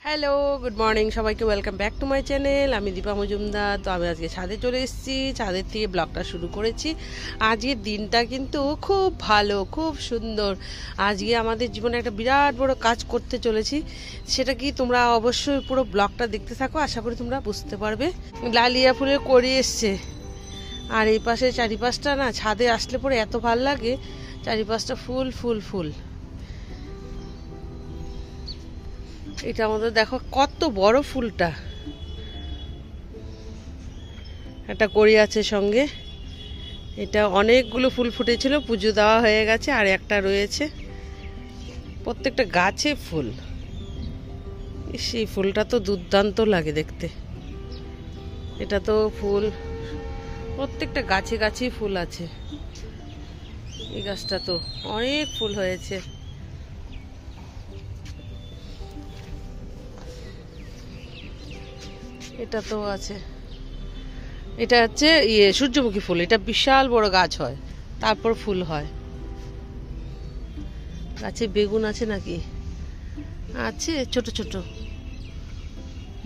Hello, good morning সবাইকে। Welcome back to my channel. আমি দীপা মজুমদার। তো আমি আজকে ছাদে চলে এসেছি, ছাদের থেকে ব্লগটা শুরু করেছি। আজকের দিনটা কিন্তু খুব ভালো, খুব সুন্দর। আজকে আমাদের জীবনে একটা বিরাট বড় কাজ করতে চলেছি। সেটা কি তোমরা অবশ্যই পুরো ব্লগটা দেখতে থাকো, আশা করি তোমরা বুঝতে পারবে। ডালিয়া ফুলের কড়ি এসছে, আর এই পাশে চারিপাশটা না ছাদে আসলে পরে এত ভাল লাগে, চারিপাশটা ফুল ফুল ফুল। এটা আমাদের দেখো কত বড় ফুলটা, একটা কড়ি আছে সঙ্গে। এটা অনেকগুলো ফুল ফুটেছিল, পুজো দেওয়া হয়ে গেছে, আর একটা রয়েছে। প্রত্যেকটা গাছে ফুল। সেই ফুলটা তো দুর্দান্ত লাগে দেখতে। এটা তো ফুল প্রত্যেকটা গাছে গাছেই ফুল আছে। এই গাছটা তো অনেক ফুল হয়েছে। এটা তো আছে, এটা হচ্ছে সূর্যমুখী ফুল। এটা বিশাল বড় গাছ হয়, তারপর ফুল হয়। গাছে বেগুন আছে নাকি? আছে, ছোট ছোট,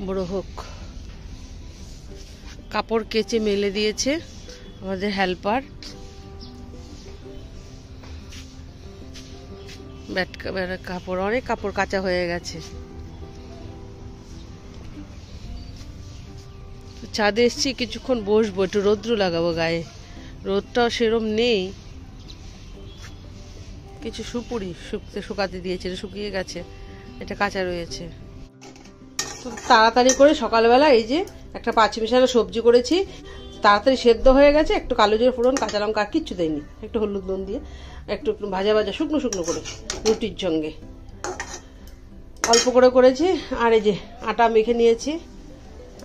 বড় হোক। কাপড় কেচে মেলে দিয়েছে আমাদের হেল্পার। কাপড়, অনেক কাপড় কাচা হয়ে গেছে। ছাদে এসছি, কিছুক্ষণ বসবো, একটু রৌদ্র লাগাবো গায়ে। রোদটাও সেরম নেই। কিছু সুপুরি শুকাতে দিয়েছে, শুকিয়ে গেছে, এটা কাঁচা রয়েছে। তাড়াতাড়ি করে সকালবেলা এই যে একটা পাঁচ মিশানো সবজি করেছি, তাড়াতাড়ি সেদ্ধ হয়ে গেছে। একটু কালো জিরে ফোড়ন, কাঁচা লঙ্কা, আর কিচ্ছু দেয়নি, একটু হলুদ নুন দিয়ে একটু ভাজা ভাজা শুকনো শুকনো করে রুটির সঙ্গে অল্প করে করেছি। আর এই যে আটা মেখে নিয়েছি,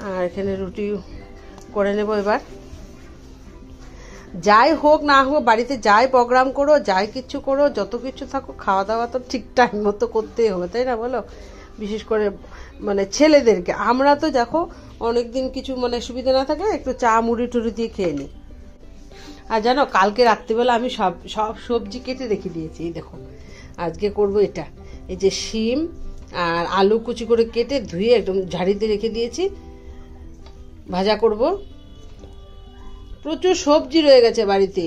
আর এখানে রুটি করে নেব এবার। যাই হোক না হোক, বাড়িতে যাই প্রোগ্রাম করো, যাই কিছু করো, যত কিছু থাকো, খাওয়া দাওয়া তো ঠিক টাইম মতো করতেই হবে, তাই না বলো? বিশেষ করে মানে ছেলেদেরকে। আমরা তো দেখো অনেক দিন কিছু মানে সুবিধা না থাকে, একটু চা মুড়ি টুড়ি দিয়ে খেয়ে নিই। আর জানো, কালকে রাত্রিবেলা আমি সব সবজি কেটে রেখে দিয়েছি। এই দেখো, আজকে করব এটা। এই যে শিম আর আলু কুচি করে কেটে ধুয়ে একদম ঝাড়িতে রেখে দিয়েছি, ভাজা করব। প্রচুর সবজি রয়ে গেছে বাড়িতে।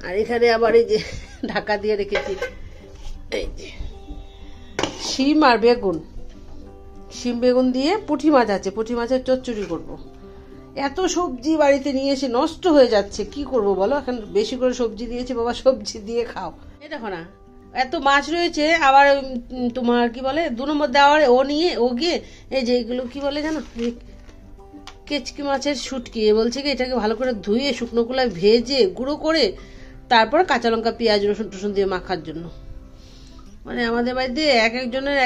আর এখানে আবার এই যে ঢাকা দিয়ে রেখেছি এই যে শিম আর বেগুন। শিম বেগুন দিয়ে পুঁটি মাছ আছে, পুঁটি মাছের চচ্চড়ি করব। এত সবজি বাড়িতে নিয়ে এসে নষ্ট হয়ে যাচ্ছে, কি করব বলো? এখন বেশি করে সবজি দিয়েছি, বাবা সবজি দিয়ে খাও। এই দেখো না, এত মাছ রয়েছে। আবার তোমার কি বলে, 2 নম্বর দেওয়ার ও গিয়ে এই যে এগুলো কি বলে জানো, কেচকি মাছের শুটকি। বলছে কি এটাকে ভালো করে ধুয়ে শুকনো কুলায় ভেজে গুঁড়ো করে তারপর কাঁচা লঙ্কা পেঁয়াজ রসুন টসুন দিয়ে মাখার জন্য। মানে আমাদের বাড়িতে এক একজনের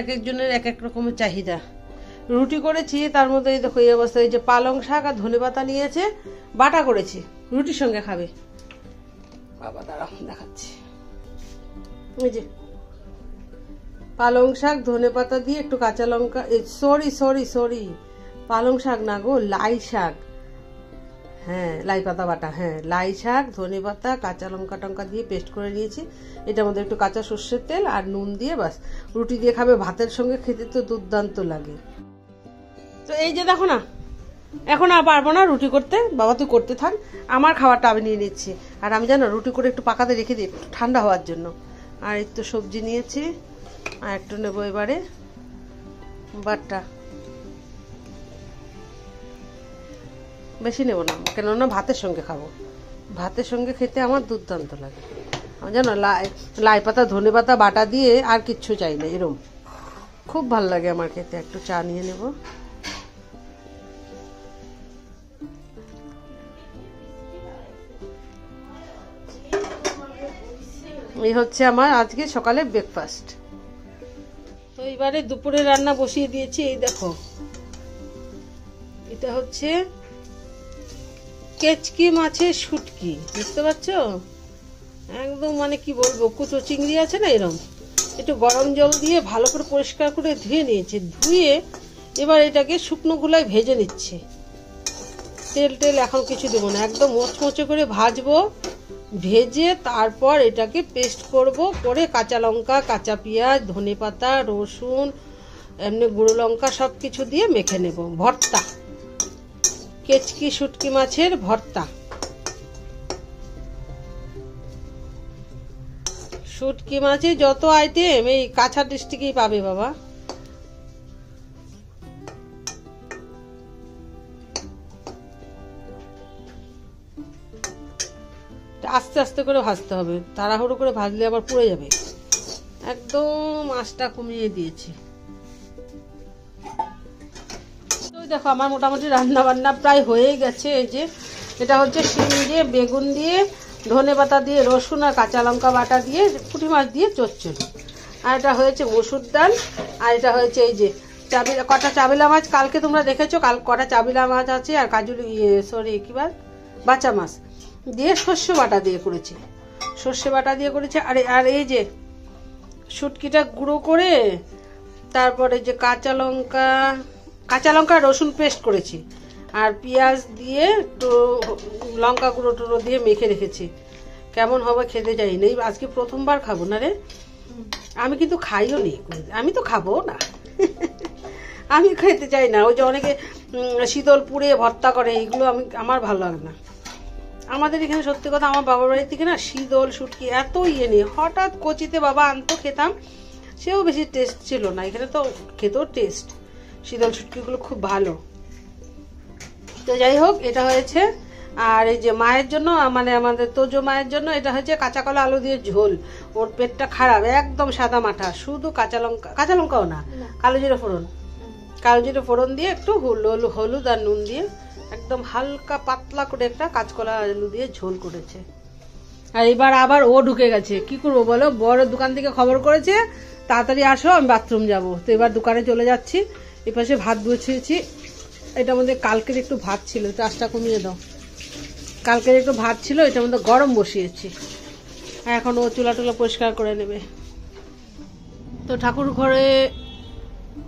এক এক রকমের চাহিদা। রুটি করেছি, তার মধ্যে এই দেখো এই অবস্থা। এই যে পালং শাক আর ধনেপাতা নিয়েছে, বাটা করেছি, রুটির সঙ্গে খাবে। বাবা দাঁড়াও দেখাচ্ছি। এই যে পালং শাক ধনেপাতা দিয়ে একটু কাঁচা লঙ্কা, সরি পালং শাক না গো, লাই শাক। হ্যাঁ, লাই পাতা বাটা। হ্যাঁ, লাই শাক ধনে পাতা কাঁচা লঙ্কা টঙ্কা দিয়ে পেস্ট করে নিয়েছি। এটার মধ্যে একটু কাঁচা সর্ষের তেল আর নুন দিয়ে বাস। রুটি দিয়ে খাবে, ভাতের সঙ্গে খেতে তো দুর্দান্ত লাগে। তো এই যে দেখো না, এখন আর পারবো না রুটি করতে। বাবা তুই করতে থাক, আমার খাবারটা আমি নিয়ে নিচ্ছি। আর আমি জানো রুটি করে একটু পাকাতে রেখে দিই, একটু ঠান্ডা হওয়ার জন্য। আর একটু সবজি নিয়েছি, আর একটু নেবো এবারে বাটা। বেশি নেব না, কেননা ভাতের সঙ্গে খাবো। ভাতের সঙ্গে খেতে আমার দুর্দান্ত লাগে। আমি জানো লাই পাতা ধনে পাতা বাটা দিয়ে আর কিচ্ছু চাই না, এরম খুব ভাল লাগে আমার খেতে। একটু চা নিয়ে নেব। এই হচ্ছে আমার আজকে সকালে ব্রেকফাস্ট। তো এবারে দুপুরে রান্না বসিয়ে দিয়েছি। এই দেখো, এটা হচ্ছে কেচকি মাছের শুটকি, বুঝতে পারছো? একদম মানে কি বলবো, কুচো চিংড়ি আছে না, এরকম একটু গরম জল দিয়ে ভালো করে পরিষ্কার করে ধুয়ে নিয়েছি। ধুয়ে এবার এটাকে শুকনো গুলায় ভেজে নিচ্ছি। তেল এখন কিছু দেবো না, একদম মোচমোচে করে ভাজবো। ভেজে তারপর এটাকে পেস্ট করব, করে কাঁচা লঙ্কা কাঁচা পেঁয়াজ ধনেপাতা রসুন এমনি গুঁড়ো লঙ্কা সব কিছু দিয়ে মেখে নেব। ভর্তা, কেচকি শুটকি মাছের ভর্তা। শুটকি মাছে যত আইটেম এই কাছাড় ডিস্ট্রিক্টেই পাবে বাবা। আস্তে আস্তে করে ভাজতে হবে, তাড়াহুড়ো করে ভাজলে আবার পুড়ে যাবে। একদম আঁচটা কমিয়ে দিয়েছি। তো দেখো আমার মোটামুটি রান্না বান্না প্রায় হয়ে গেছে। এই যে এটা হচ্ছে শিম দিয়ে, বেগুন দিয়ে, ধনেপাতা দিয়ে, রসুন আর কাঁচা লঙ্কা বাটা দিয়ে, পুঁটি মাছ দিয়ে চচ্চড়ি। আর এটা হয়েছে মসুর ডাল। আর এটা হয়েছে এই যে কটা চাবিলা মাছ, কালকে তোমরা দেখেছো, কটা চাবিলা মাছ আছে। আর কাজুর বাচ্চা মাছ দিয়ে সর্ষে বাটা দিয়ে করেছি, সর্ষে বাটা দিয়ে করেছি। আর এই যে শুটকিটা গুঁড়ো করে, তারপরে যে কাঁচা লঙ্কা রসুন পেস্ট করেছি, আর পেঁয়াজ দিয়ে একটু লঙ্কা গুঁড়ো টুড়ো দিয়ে মেখে রেখেছি। কেমন হবে খেতে যাই না, আজকে প্রথমবার খাবো না রে। আমি কিন্তু খাইও নি, আমি তো খাবো না। আমি খেতে চাই না। ওই যে অনেকে শীতল পুড়ে ভর্তা করে, এগুলো আমার ভালো লাগে না। আমাদের এখানে সত্যি কথা, আমার বাবার বাড়ির থেকে না শীতল শুটকি এত নেই। হঠাৎ কচিতে বাবা আনতো, খেতাম, সেও বেশি টেস্ট ছিল না। এখানে তো খেতেও টেস্ট, শীতল শুটকিগুলো খুব ভালো। তো যাই হোক, এটা হয়েছে। আর এই যে মায়ের জন্য, মানে আমাদের তোজো মায়ের জন্য, এটা হচ্ছে কাঁচা কলা আলু দিয়ে ঝোল। ওর পেটটা খারাপ, একদম সাদা মাঠা, শুধু কাঁচা লঙ্কাও না, কালো জিরে ফোড়ন দিয়ে একটু হলুদ আর নুন দিয়ে একদম হালকা পাতলা করে একটা কাঁচকলা আলু দিয়ে ঝোল করেছে। আর এবার আবার ও ঢুকে গেছে, কি করবো বলো, বড় দোকান থেকে খবর করেছে তাড়াতাড়ি আসো, আমি বাথরুম যাব। তো এবার দোকানে চলে যাচ্ছি। এপাশে ভাত বসিয়েছি। এটার মধ্যে কালকের একটু ভাত ছিল, চাষটা কমিয়ে দাও। কালকের একটু ভাত ছিল, এটার মধ্যে গরম বসিয়েছি। এখন ও চুলা টুলা পরিষ্কার করে নেবে। তো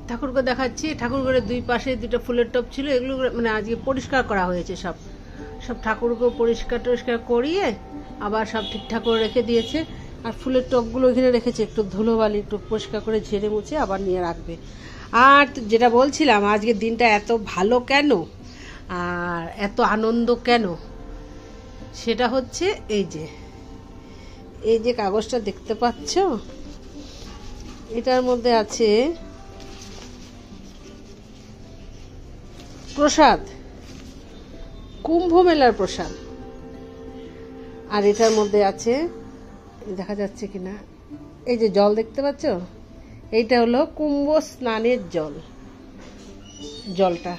ঠাকুরকে দেখাচ্ছি। ঠাকুর ঘরে দুই পাশে দুটো ফুলের টব ছিল, এগুলো মানে আজকে পরিষ্কার করা হয়েছে। সব ঠাকুরকে পরিষ্কার করিয়ে আবার সব ঠিকঠাক করে রেখে দিয়েছে। আর ফুলের টবগুলো ওইখানে রেখেছে, একটু ধুলোবালি একটু পরিষ্কার করে ঝেড়ে মুছে আবার নিয়ে রাখবে। আর যেটা বলছিলাম, আজকের দিনটা এত ভালো কেন আর এত আনন্দ কেন, সেটা হচ্ছে এই যে কাগজটা দেখতে পাচ্ছ, এটার মধ্যে আছে প্রসাদ, কুম্ভ মেলার প্রসাদ। আর এটার মধ্যে আছে, দেখা যাচ্ছে কিনা, এই যে জল দেখতে পাচ্ছ, এইটা হলো কুম্ভ স্নানের জলটা।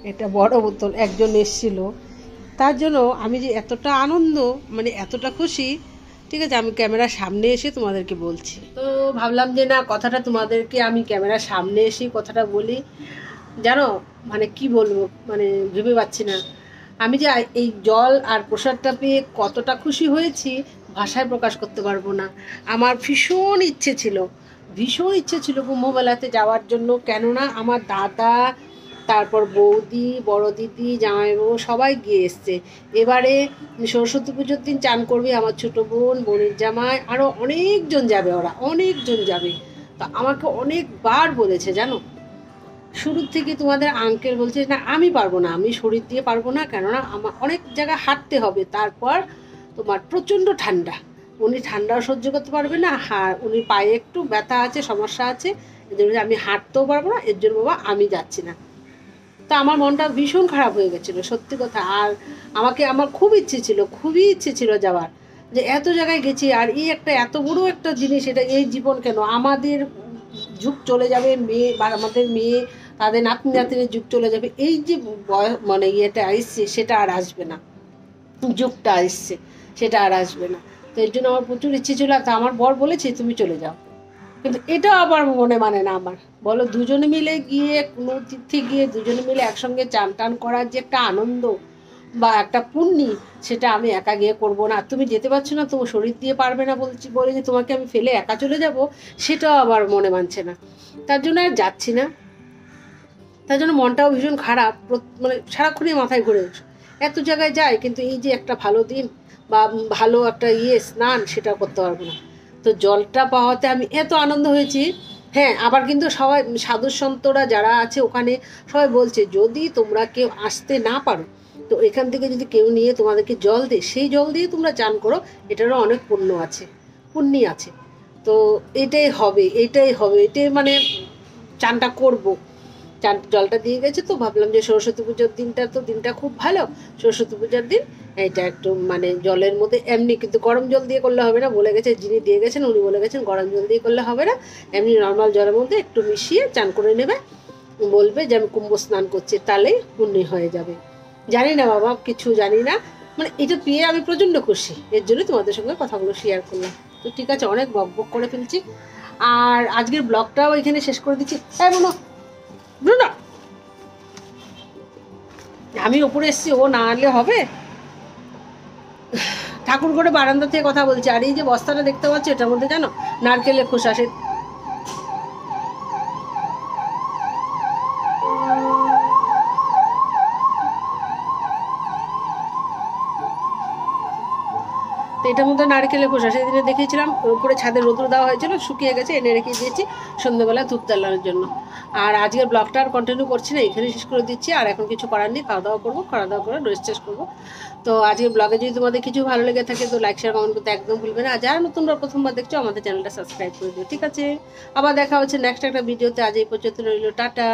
এটা বড় বোতল, একজন এসেছিল, তার জন্য আমি যে এতটা আনন্দ, মানে এতটা খুশি, ঠিক আছে, আমি ক্যামেরার সামনে এসে তোমাদেরকে বলছি। তো ভাবলাম যে না, কথাটা তোমাদেরকে আমি ক্যামেরার সামনে এসে কথাটা বলি। জানো, মানে কি বলবো, মানে ভেবে পাচ্ছি না। আমি যে এই জল আর প্রসাদটা পেয়ে কতটা খুশি হয়েছি, ভাষায় প্রকাশ করতে পারবো না। আমার ভীষণ ইচ্ছে ছিল কুম্ভমেলাতে যাওয়ার জন্য। কেননা আমার দাদা, তারপর বৌদি, বড় দিদি, জামাইবাবু সবাই গিয়ে এসছে। এবারে সরস্বতী পুজোর দিন চান করবে আমার ছোটো বোন, বোনের জামাই, আরও অনেকজন যাবে, অনেকজন যাবে। তা আমাকে অনেকবার বলেছে, জানো, শুরুর থেকে তোমাদের আঙ্কেল বলছে না আমি পারবো না, আমি শরীর দিয়ে পারবো না, কেননা আমার অনেক জায়গায় হাঁটতে হবে। তারপর তোমার প্রচণ্ড ঠান্ডা, উনি ঠান্ডাও সহ্য করতে পারবে না, উনি পায়ে একটু ব্যথা আছে, সমস্যা আছে, এর জন্য আমি হাঁটতেও পারবো না, এর জন্য বাবা আমি যাচ্ছি না। তা আমার মনটা ভীষণ খারাপ হয়ে গেছিলো, সত্যি কথা। আর আমার খুবই ইচ্ছে ছিল যাওয়ার, যে এত জায়গায় গেছি, আর এই একটা এত বড় একটা জিনিস, এটা এই জীবন কেন, আমাদের যুগ চলে যাবে, আমাদের মেয়ে তাদের নাতনি নাতনির যুগ চলে যাবে, এই যে মানে ইয়েটা আসছে সেটা আর আসবে না, যুগটা আসছে সেটা আর আসবে না। তো এর জন্য আমার প্রচুর ইচ্ছে ছিল। তা আমার বর বলেছে তুমি চলে যাও, কিন্তু এটা আবার মনে মানে না আমার। বলো, দুজনে মিলে গিয়ে কোনো তীর্থে গিয়ে দুজনে মিলে একসঙ্গে চান টান করার যে একটা আনন্দ বা একটা পুণ্যি, সেটা আমি একা গিয়ে করবো না। তুমি যেতে পারছো না, তোমার শরীর দিয়ে পারবে না বলে যে তোমাকে আমি ফেলে একা চলে যাব, সেটাও আবার মনে মানছে না। তার জন্য আর যাচ্ছি না। তার জন্য মনটাও ভীষণ খারাপ, মানে সারাক্ষণই মাথায় ঘুরে এত জায়গায় যায়, কিন্তু এই যে একটা ভালো দিন বা ভালো একটা স্নান, সেটা করতে পারবো না। তো জলটা পাওয়াতে আমি এত আনন্দ হয়েছি, হ্যাঁ, আবার কিন্তু সবাই সাধু সন্তরা যারা আছে ওখানে সবাই বলছে যদি তোমরা কেউ আসতে না পারো তো এখান থেকে যদি কেউ নিয়ে তোমাদেরকে জল দেয় সেই জল দিয়ে তোমরা চান করো, এটারও অনেক পুণ্য আছে। তো এটাই হবে এটাই মানে চানটা করব। চান জলটা দিয়ে গেছে তো ভাবলাম যে সরস্বতী পুজোর দিনটা খুব ভালো। সরস্বতী পূজার দিন এটা একটু মানে জলের মধ্যে এমনি, কিন্তু গরম জল দিয়ে করলে হবে না, বলে গেছে যিনি দিয়ে গেছেন উনি বলে গেছেন গরম জল দিয়ে করলে হবে না, এমনি নর্মাল জলের মধ্যে একটু মিশিয়ে চান করে নেবে, বলবে যে আমি কুম্ভ স্নান করছি, তাহলেই পুণ্য হয়ে যাবে। জানি না বাবা, কিছু জানি না, মানে এটা পেয়ে আমি প্রচণ্ড খুশি, এর জন্য তোমাদের সঙ্গে কথাগুলো শেয়ার করলাম। তো ঠিক আছে, অনেক বক করে ফেলছি, আর আজকের ব্লগটাও এখানে শেষ করে দিচ্ছি। না, আমি ওপরে এসছি, ও না আনলে হবে? ঠাকুর করে বারান্দা থেকে কথা বলছি, আর এই যে বস্তাটা দেখতে পাচ্ছি এটার মধ্যে জানো নারকেলের খোসা, সে তো এটার মধ্যে নারকেলের খোসা, সেদিনে দেখিয়েছিলাম উপরে ছাদে রোদ্র দেওয়া হয়েছিল, শুকিয়ে গেছে, এনে রেখে দিয়েছি সন্ধ্যেবেলা ধূপ জ্বালানোর জন্য। আর আজকের ব্লগটা আর কন্টিনিউ করছি না, এখানে শেষ করে দিচ্ছি। আর এখন কিছু করার নেই, খাওয়া দাওয়া করবো, খাওয়া দাওয়া করে রেস্ট শেষ করবো। তো আজকের ব্লগে যদি তোমাদের কিছু ভালো লেগে থাকে তো লাইক শেয়ার কমেন্ট করতে একদম ভুলবে না। আর যারা নতুনরা প্রথমবার দেখছো আমাদের চ্যানেলটা সাবস্ক্রাইব করে দিও। ঠিক আছে, আবার দেখা হচ্ছে নেক্সট একটা ভিডিওতে। আজ এই পর্যন্ত রইল, টাটা।